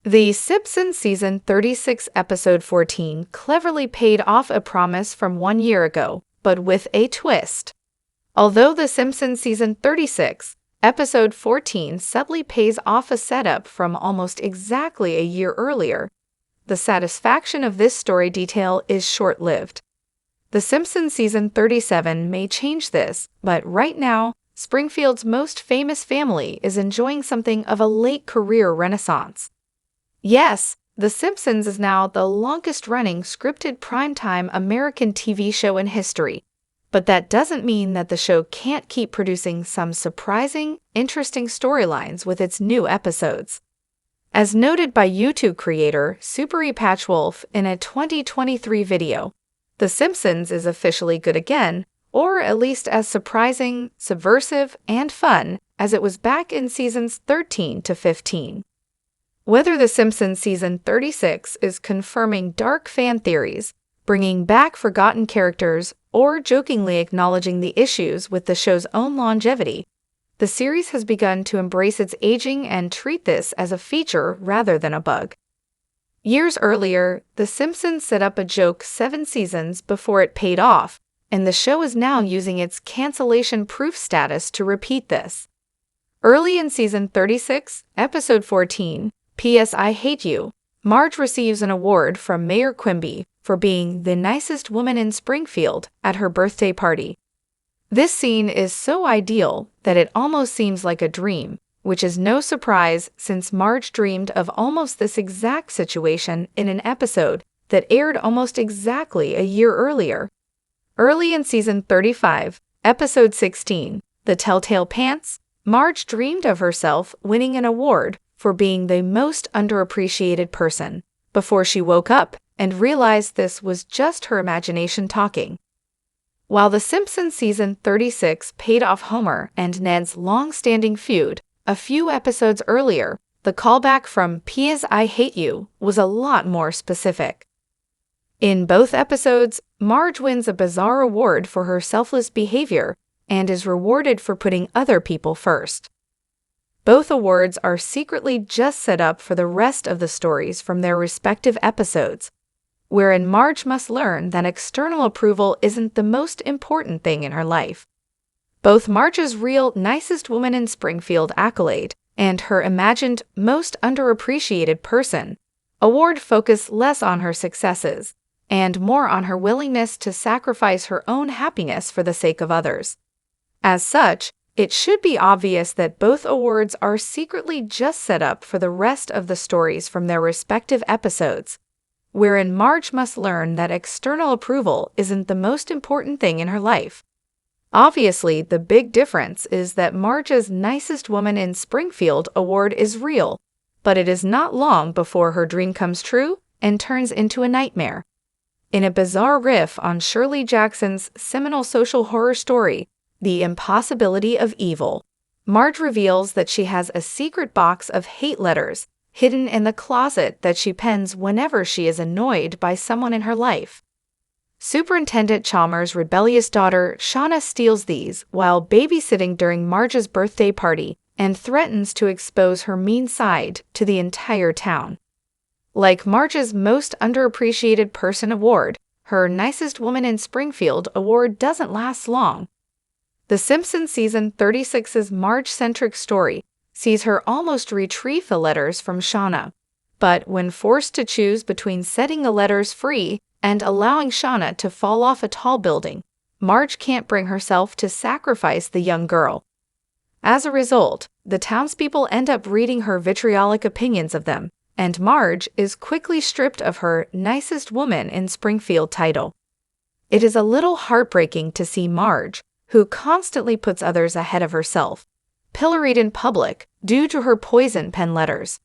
The Simpsons Season 36 Episode 14 cleverly paid off a promise from 1 year ago, but with a twist. Although The Simpsons Season 36 Episode 14 subtly pays off a setup from almost exactly a year earlier, the satisfaction of this story detail is short-lived. The Simpsons Season 37 may change this, but right now, Springfield's most famous family is enjoying something of a late career renaissance. Yes, The Simpsons is now the longest-running scripted primetime American TV show in history, but that doesn't mean that the show can't keep producing some surprising, interesting storylines with its new episodes. As noted by YouTube creator Super Patchwolf in a 2023 video, The Simpsons is officially good again, or at least as surprising, subversive, and fun as it was back in seasons 13 to 15. Whether The Simpsons Season 36 is confirming dark fan theories, bringing back forgotten characters, or jokingly acknowledging the issues with the show's own longevity, the series has begun to embrace its aging and treat this as a feature rather than a bug. Years earlier, The Simpsons set up a joke 7 seasons before it paid off, and the show is now using its cancellation-proof status to repeat this. Early in Season 36, Episode 14, P.S. I Hate You, Marge receives an award from Mayor Quimby for being the nicest woman in Springfield at her birthday party. This scene is so ideal that it almost seems like a dream, which is no surprise since Marge dreamed of almost this exact situation in an episode that aired almost exactly a year earlier. Early in Season 35, Episode 16, The Telltale Pants, Marge dreamed of herself winning an award for being the most underappreciated person, before she woke up and realized this was just her imagination talking. While The Simpsons Season 36 paid off Homer and Ned's long-standing feud, a few episodes earlier, the callback from P.S. I Hate You was a lot more specific. In both episodes, Marge wins a bizarre award for her selfless behavior and is rewarded for putting other people first. Both awards are secretly just set up for the rest of the stories from their respective episodes, wherein Marge must learn that external approval isn't the most important thing in her life. Both Marge's real nicest woman in Springfield accolade and her imagined most underappreciated person award focus less on her successes and more on her willingness to sacrifice her own happiness for the sake of others. As such, it should be obvious that both awards are secretly just set up for the rest of the stories from their respective episodes, wherein Marge must learn that external approval isn't the most important thing in her life. Obviously, the big difference is that Marge's nicest woman in Springfield award is real, but it is not long before her dream comes true and turns into a nightmare. In a bizarre riff on Shirley Jackson's seminal social horror story, The Impossibility of Evil, Marge reveals that she has a secret box of hate letters hidden in the closet that she pens whenever she is annoyed by someone in her life. Superintendent Chalmers' rebellious daughter Shauna steals these while babysitting during Marge's birthday party and threatens to expose her mean side to the entire town. Like Marge's Most Underappreciated Person award, her Nicest Woman in Springfield award doesn't last long. The Simpsons Season 36's Marge-centric story sees her almost retrieve the letters from Shauna, but when forced to choose between setting the letters free and allowing Shauna to fall off a tall building, Marge can't bring herself to sacrifice the young girl. As a result, the townspeople end up reading her vitriolic opinions of them, and Marge is quickly stripped of her Nicest Woman in Springfield title. It is a little heartbreaking to see Marge, who constantly puts others ahead of herself, pilloried in public due to her poison pen letters.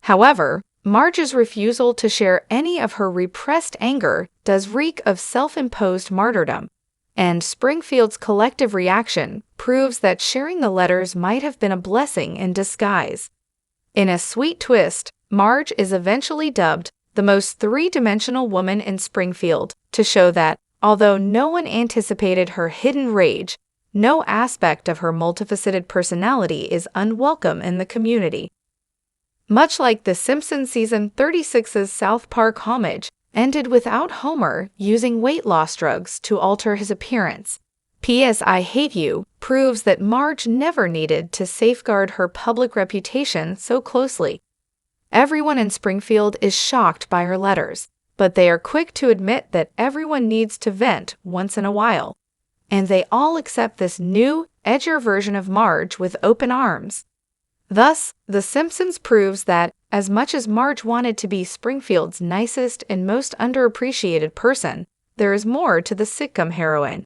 However, Marge's refusal to share any of her repressed anger does reek of self-imposed martyrdom, and Springfield's collective reaction proves that sharing the letters might have been a blessing in disguise. In a sweet twist, Marge is eventually dubbed the most three-dimensional woman in Springfield to show that, although no one anticipated her hidden rage, no aspect of her multifaceted personality is unwelcome in the community. Much like The Simpsons season 36's South Park homage, ended without Homer using weight loss drugs to alter his appearance. P.S. I Hate You proves that Marge never needed to safeguard her public reputation so closely. Everyone in Springfield is shocked by her letters, but they are quick to admit that everyone needs to vent once in a while. And they all accept this new, edgier version of Marge with open arms. Thus, The Simpsons proves that, as much as Marge wanted to be Springfield's nicest and most underappreciated person, there is more to the sitcom heroine.